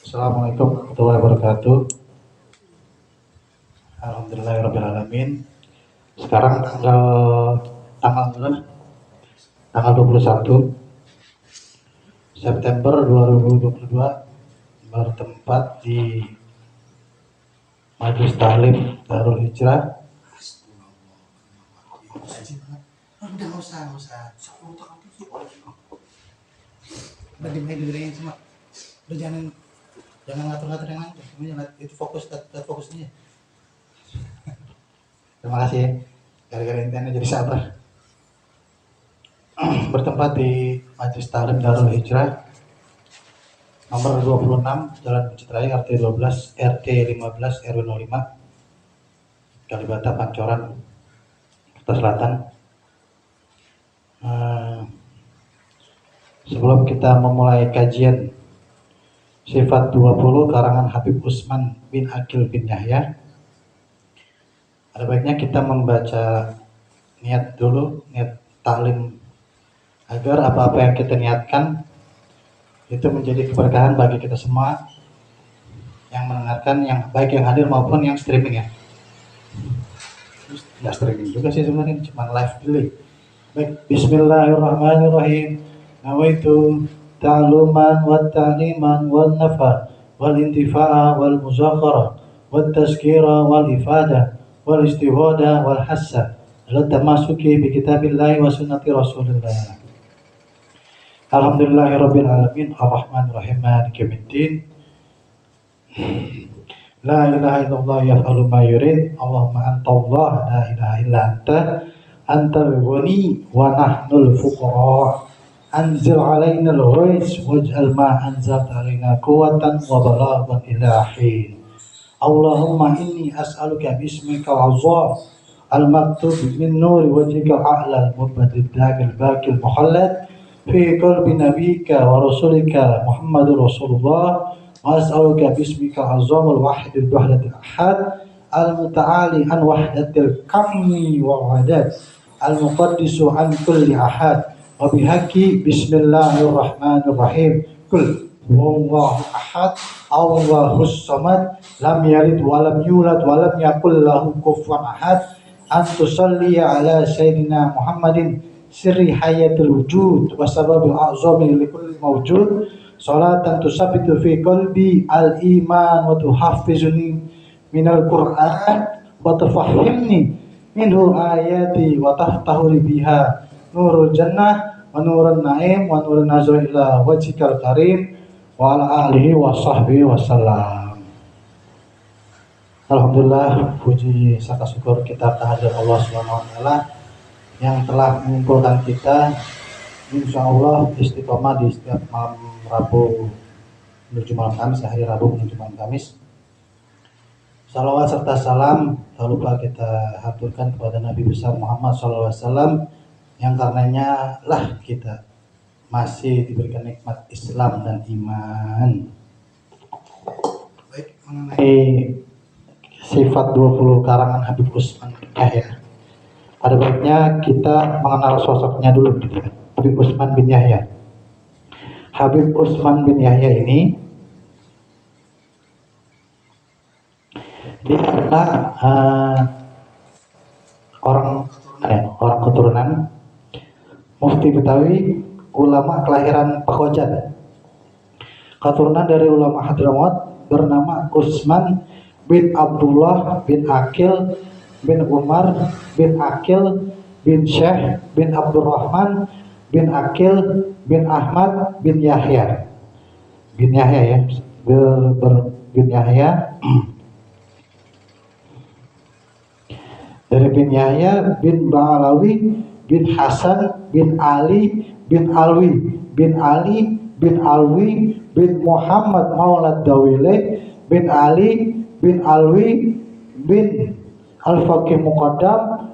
Assalamualaikum warahmatullahi wabarakatuh. Alhamdulillahirrahmanirrahim. Sekarang tanggal berapa? Tanggal 21 September 2022 bertempat di Majelis Taklim Darul Hijrah. Udah nggak usah. Udah dimainin semua. Udah jangan ngatur-ngatur yang lain. Jangan itu fokus fokusnya. Terima kasih gara-gara intinya jadi sabar. Bertempat di Majelis Taklim Darul Hijrah nomor 26 Jalan Pencitraya RT 12 RT 15 RW 05 Kalibata Pancoran Kota Selatan. Sebelum kita memulai kajian Sifat 20 karangan Habib Utsman bin Aqil bin Yahya, ada baiknya kita membaca niat dulu, niat taklim, agar apa-apa yang kita niatkan itu menjadi keberkahan bagi kita semua yang mendengarkan, yang baik yang hadir maupun yang streaming ya. Nggak streaming juga sih sebenarnya, cuma live dulu. Baik, bismillahirrahmanirrahim. Nawaitu ta'luman wa ta'liman wal nafa wal intifa'a wal muzakarah wal tazkira wal ifadah wal istiwadah wal hassa ala tamasuki bi kitabillahi wa sunnati rasulillah. Alhamdulillahirabbil alamin arrahmanir rahim maliki yaumiddin. La ilaha illallah yaf'alu ma yurid. Allahumma anta Allah la ilaha illa antal ghani wa nahnul fuqara. Anzil alaina al-ghais waj'al ma anzalta alaina quwwatan wa balaghan ila hin. Allahumma inni as'aluka bismika al-'azam al-maktub min nuri wajhika al-a'la al-mubadid al-baqi al-mukhallad fi qalbi nabiyyika wa rasulika Muhammadur Rasulullah. Wa as'aluka bismika al-'azam al-wahid al-wahdat al-ahad al-muta'ali an wahdatil kammi wa 'adad al-muqaddisu an kulli ahad. Wa bihaqi bismillahirrahmanirrahim. Kul huwallahu ahad Allahus samad lam yalid wa lam yulad wa lam yakul lahu kufuwan ahad. Antusalli ala sayyidina Muhammadin sirri hayatul wujud wa sababil a'zami likulli mawjud. Salatan tusabitu fi qalbi al-iman wa tuhaffizuni minal qur'an wa tufahhimni minhu ayati wa taftahu biha nurul jannah wa nurun naim wa nurun nazar ila wajhikal karim wa ala alihi wa sahbihi wasallam. Alhamdulillah, puji serta syukur kita kehadirat Allah Subhanahu wa taala yang telah mengumpulkan kita insyaallah istiqomah di setiap malam Rabu menuju malam Kamis, hari Rabu menuju malam Kamis. Salawat serta salam tak lupa kita haturkan kepada Nabi besar Muhammad SAW yang karenanya lah kita masih diberikan nikmat Islam dan iman. Baik, mengenai sifat 20 karangan Habib Utsman bin Yahya, ada baiknya kita mengenal sosoknya dulu gitu kan. Habib Utsman bin Yahya. Habib Utsman bin Yahya ini dia adalah orang keturunan Mufti Betawi, ulama kelahiran Pakojan. Keturunan dari ulama Hadramaut bernama Utsman bin Abdullah bin Aqil bin Umar bin Aqil bin Syekh bin Abdurrahman bin Aqil bin Ahmad bin Yahya. Bin Yahya ya, bin Yahya. Dari bin Yahya bin Ba'alawi bin Hasan bin Ali bin Alwi bin Ali bin Alwi bin Muhammad Maulad Dawile bin Ali bin Alwi bin Al-Faqih Muqaddam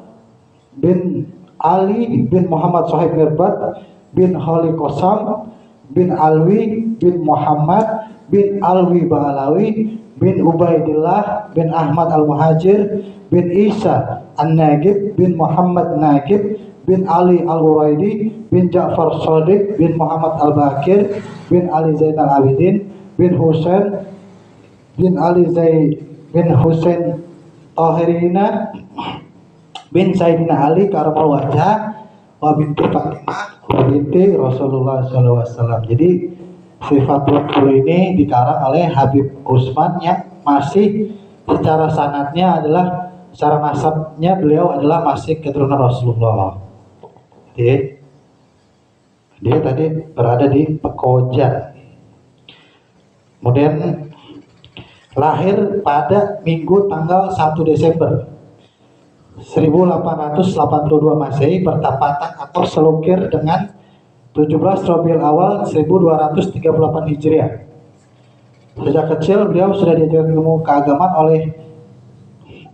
bin Ali bin Muhammad Sahib Mirbat bin Khali Qasam bin Alwi bin Muhammad bin Alwi Ba'alawi bin Ubaidillah bin Ahmad Al-Muhajir bin Isa An-Nagib bin Muhammad Nagib bin Ali Al-Uraidi bin Ja'far Shadiq bin Muhammad Al-Bakir bin Ali Zainal Abidin bin Husain bin Ali Zaid bin Husain Tahirina bin Sayyidina Ali karamal wajah wa binti Fatimah wa binti Rasulullah SAW. Jadi Sifatul Wudu ini dikarang oleh Habib Utsman yang masih secara sanadnya adalah, secara nasabnya beliau adalah masih keturunan Rasulullah. Dia tadi berada di Pekojan. Kemudian lahir pada Minggu tanggal 1 Desember 1882 Masehi bertepatan atau selukir dengan 17 Rabiul Awal 1238 Hijriah. Sejak kecil beliau sudah diajarkan ilmu keagamaan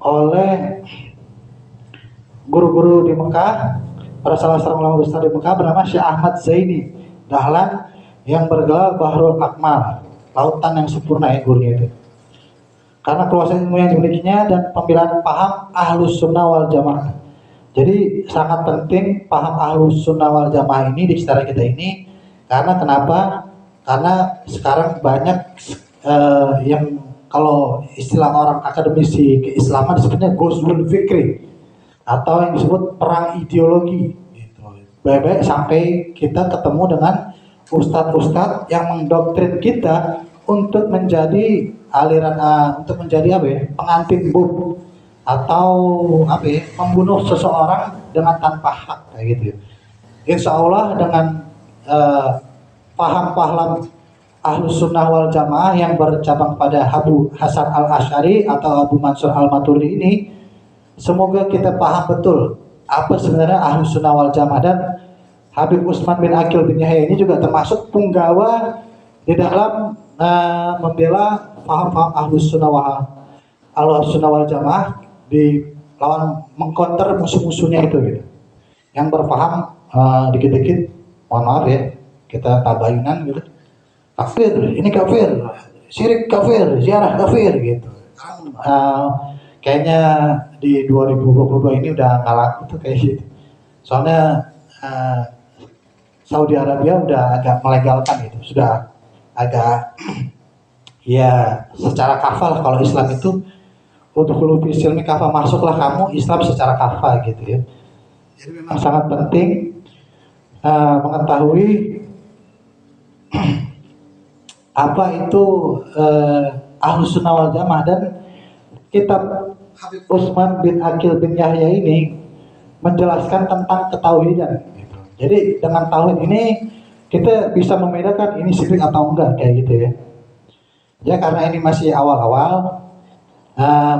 oleh guru-guru di Mekah, para salah seorang ulama besar di Mekah bernama Syekh Ahmad Zaini Dahlan yang bergelar Bahrul Akmal, lautan yang sempurna ya gurunya itu. Karena keluasan ilmu yang dimilikinya dan pembelaan paham Ahlus Sunnah wal Jamaah. Jadi sangat penting paham Ahlus Sunnah wal Jamaah ini di sekitar kita ini. Karena kenapa? Karena sekarang banyak yang kalau istilah orang akademisi keislaman disebutnya Ghazwul Fikri atau yang disebut perang ideologi gitu. Baik-baik sampai kita ketemu dengan ustadz-ustadz yang mendoktrin kita untuk menjadi aliran untuk menjadi pengantin bom atau membunuh seseorang dengan tanpa hak kayak gitu. Insya Allah dengan paham-paham Ahlus Sunnah wal Jamaah yang bercabang pada Abu Hasan al Ashari atau Abu Mansur al Maturidi ini, semoga kita paham betul apa sebenarnya Ahlus Sunnah wal Jamaah. Dan Habib Utsman bin Aqil bin Yahya ini juga termasuk punggawa di dalam membela paham-paham Ahlus Sunnah wal Jamaah di lawan mengkonter musuh-musuhnya itu gitu. Yang berpaham dikit-dikit, mohon maaf ya, kita tabayunan gitu. Kafir, ini kafir, syirik kafir, ziarah kafir gitu. Kayaknya di 2022 ini udah nggak laku tuh kayak gitu. Soalnya Saudi Arabia udah agak melegalkan itu, sudah agak ya secara kafah kalau Islam itu untuk lebih silmi kafah, masuklah kamu Islam secara kafah gitu ya. Jadi memang sangat penting mengetahui apa itu Ahlus Sunnah wal Jamaah. Dan kitab Habib Utsman bin Aqil bin Yahya ini menjelaskan tentang ketauhidan gitu. Jadi dengan tauhid ini kita bisa membedakan ini syirik atau enggak kayak gitu ya. Ya karena ini masih awal-awal,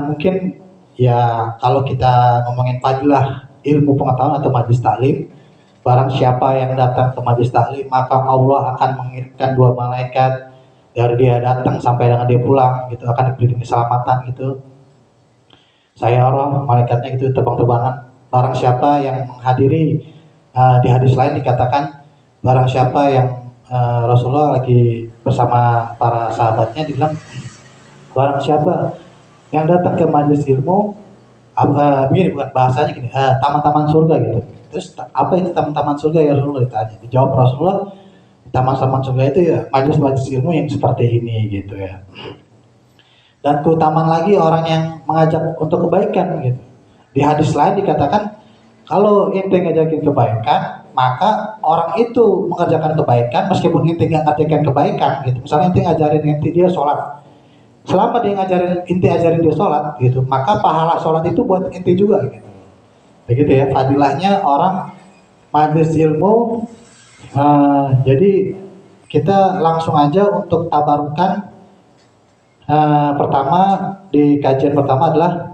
mungkin ya kalau kita ngomongin fadilah ilmu pengetahuan atau majlis taklim, barang siapa yang datang ke majlis taklim maka Allah akan mengirimkan 2 malaikat dari dia datang sampai dengan dia pulang gitu, akan diberi keselamatan gitu. Saya roh malaikatnya gitu terbang-terbangan. Barang siapa yang menghadiri, di hadis lain dikatakan barang siapa yang Rasulullah lagi bersama para sahabatnya dibilang, barang siapa yang datang ke majelis ilmu, begini bukan bahasanya gini, taman-taman surga gitu. Terus apa itu taman-taman surga ya Rasulullah ditanya. Dijawab Rasulullah, taman-taman surga itu ya majelis-majelis ilmu yang seperti ini gitu ya. Dan keutamaan lagi orang yang mengajak untuk kebaikan gitu. Di hadis lain dikatakan kalau ente ngajakin kebaikan, maka orang itu mengerjakan kebaikan meskipun ente nggak ngajakin kebaikan gitu. Misalnya ente ngajarin ente dia sholat, selama dia ngajarin ente ajarin dia sholat gitu, maka pahala sholat itu buat ente juga gitu. Begitu ya fadilahnya orang majelis ilmu. Jadi kita langsung aja untuk tabarukan. Pertama di kajian pertama adalah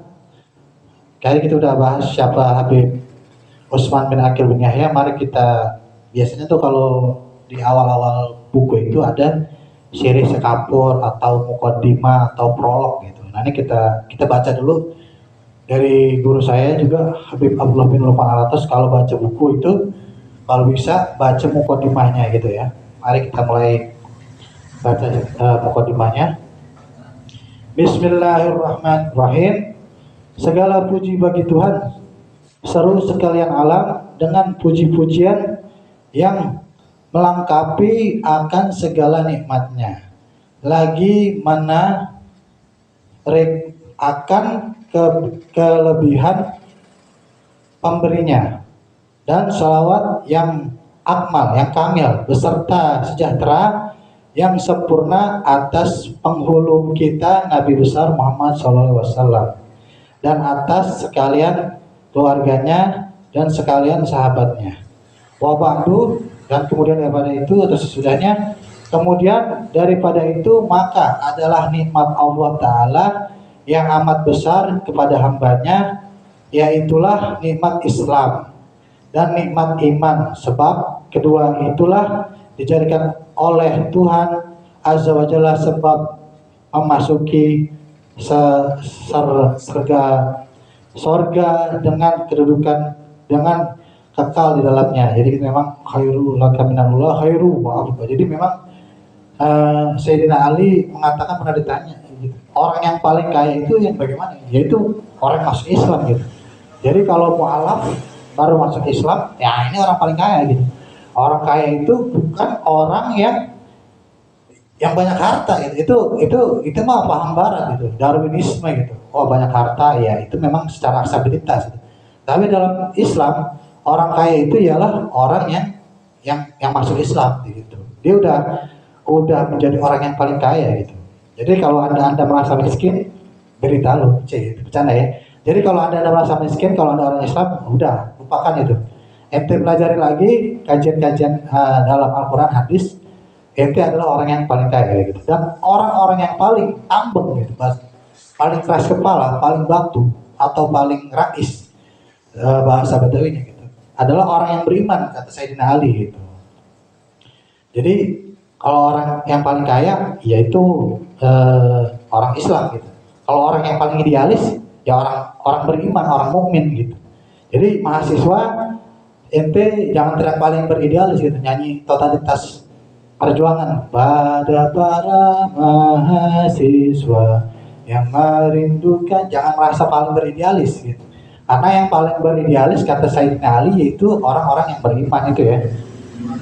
kayak kita udah bahas siapa Habib Utsman bin Aqil bin Yahya. Mari kita, biasanya tuh kalau di awal-awal buku itu ada siri sekapur atau mukaddimah atau prolog gitu. Nah ini kita baca dulu dari guru saya juga Habib Abdullah bin Lukman Al-Atas. Kalau baca buku itu kalau bisa baca mukaddimahnya gitu ya. Mari kita mulai baca mukaddimahnya. Bismillahirrahmanirrahim. Segala puji bagi Tuhan, seru sekalian alam dengan puji-pujian yang melengkapi akan segala nikmatnya. lagi akan kelebihan pemberinya, dan salawat yang akmal, yang kamil, beserta sejahtera yang sempurna atas penghulu kita Nabi besar Muhammad SAW, dan atas sekalian keluarganya dan sekalian sahabatnya. Wa ba'du, dan kemudian daripada itu atau sesudahnya, kemudian daripada itu maka adalah nikmat Allah Ta'ala yang amat besar kepada hambanya, yaitulah nikmat Islam dan nikmat iman, sebab kedua itulah dijadikan oleh Tuhan Azza wa Jalla sebab memasuki surga dengan kedudukan, dengan kekal di dalamnya. Jadi memang khairu laka minallah khairu wa afdal. Jadi memang Sayyidina Ali mengatakan, pernah ditanya gitu, orang yang paling kaya itu yang bagaimana? Yaitu orang yang masuk Islam gitu. Jadi kalau mu'alaf baru masuk Islam, ya ini orang paling kaya gitu. Orang kaya itu bukan orang yang banyak harta gitu. Itu mah paham barat gitu, Darwinisme gitu. Oh banyak harta ya itu memang secara aksabilitas gitu. Tapi dalam Islam orang kaya itu ialah orang yang masuk Islam gitu. Dia udah menjadi orang yang paling kaya gitu. Jadi kalau anda merasa miskin, beritahu, gitu, bercanda ya. Jadi kalau anda merasa miskin, kalau anda orang Islam, udah lupakan itu. Ente pelajari lagi kajian-kajian dalam Al-Quran, hadis. Ente adalah orang yang paling kaya gitu. Dan orang-orang yang paling ambeng gitu, paling keras kepala, paling batu atau paling rais, bahasa Betawinya gitu, adalah orang yang beriman, kata Sayyidina Ali gitu. Jadi kalau orang yang paling kaya yaitu orang Islam gitu. Kalau orang yang paling idealis ya orang beriman, orang mukmin gitu. Jadi mahasiswa ente jangan teriak paling beridealis gitu, nyanyi totalitas perjuangan pada para mahasiswa yang merindukan, jangan merasa paling beridealis gitu. Karena yang paling beridealis kata Sayyidina Ali yaitu orang-orang yang beriman itu ya.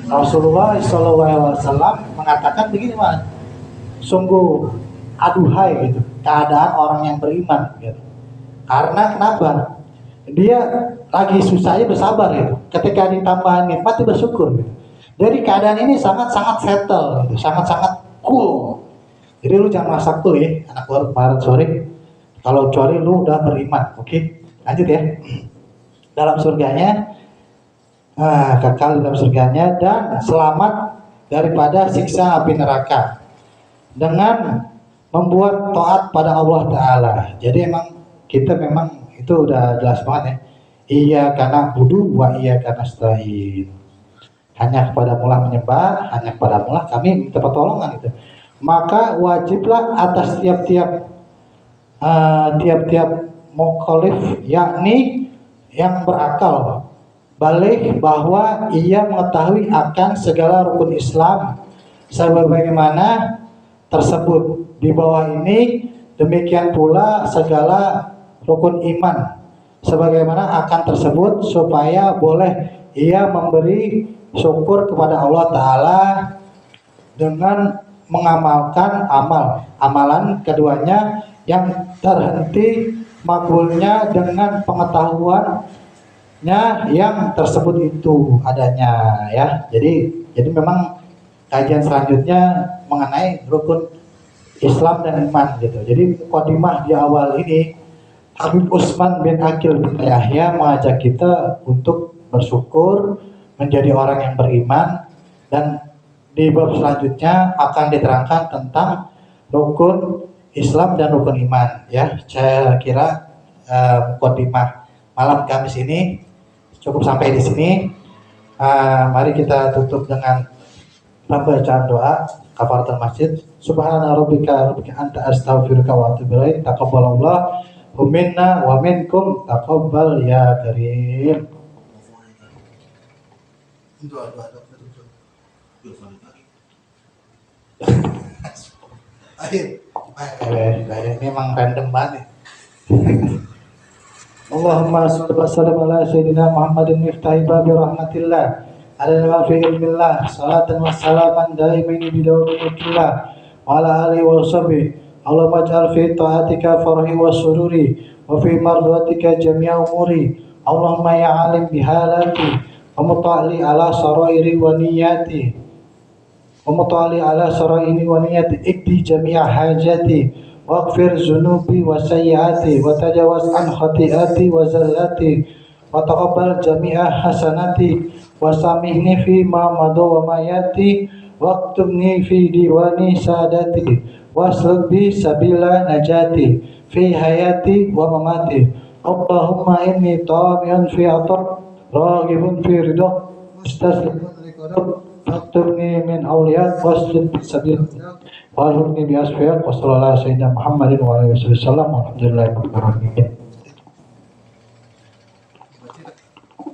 Rasulullah SAW mengatakan begini man, sungguh aduhai gitu keadaan orang yang beriman gitu. Karena kenapa? Dia lagi susahnya bersabar gitu. Ketika ditambah nikmat dia bersyukur gitu. Jadi keadaan ini sangat-sangat settle gitu, sangat-sangat cool. Jadi lu jangan merasa cool ya, anak baru sore. Kalau kecuali lu udah beriman, oke? Lanjut ya. Dalam surganya kekal dalam surganya dan selamat daripada siksa api neraka dengan membuat taat pada Allah Ta'ala. Jadi kita memang itu udah jelas banget ya. Iya karena budu wa iya karena stain. Hanya kepada mulah menyembah, hanya kepada mulah kami minta pertolongan itu. Maka wajiblah atas tiap-tiap mukallaf, yakni yang berakal, balik bahwa ia mengetahui akan segala rukun Islam sebagaimana tersebut di bawah ini, demikian pula segala rukun iman sebagaimana akan tersebut, supaya boleh ia memberi syukur kepada Allah Ta'ala dengan mengamalkan amalan keduanya yang terhenti makbulnya dengan pengetahuan yang tersebut itu adanya ya. Jadi memang kajian selanjutnya mengenai rukun Islam dan iman gitu. Jadi mukadimah di awal ini Habib Utsman bin Aqil bin Yahya mengajak kita untuk bersyukur, menjadi orang yang beriman, dan di bab selanjutnya akan diterangkan tentang rukun Islam dan rukun iman ya. Saya kira mukadimah malam Kamis ini cukup sampai di sini. Mari kita tutup dengan pembacaan doa kafaratul masjid. Subhana rabbika anta astaghfiruka wa atubu ilaik. Taqabbalallah minna wa minkum, taqabbal ya karim. Doa. Akhir. Ini memang random banget. Allahumma salli wa sallim ala sayyidina Muhammadin miftahi babi rahmatillah ala ma fi ilmillah salatan wa salaman daimin bidawamillah وعلى آله وصحبه. اللهم اجعل في طاعتك فرحي وسروري وفي مرضاتك جميع أموري. اللهم يا عالم بحالاتي ومطلع على سرائري ونياتي ونياتي اكفي جميع حاجاتي واغفر ذنوبي وسيئاتي وتجاوز عن خطيئاتي وزلاتي وتقبل جميع حسناتي وسامحني فيما مضى وما ياتي واكتبني في ديوان سعادتي واسلك بي سبيل نجاتي في حياتي ومماتي. اللهم إني طامع في عطاك راغب في رضاك مستسلم لقدرك فاكتبني من أولياءك واسلك بسبيل وارزقني بأسفياك وصلى الله على سيدنا محمد وعلى آله وسلم والحمد لله رب العالمين.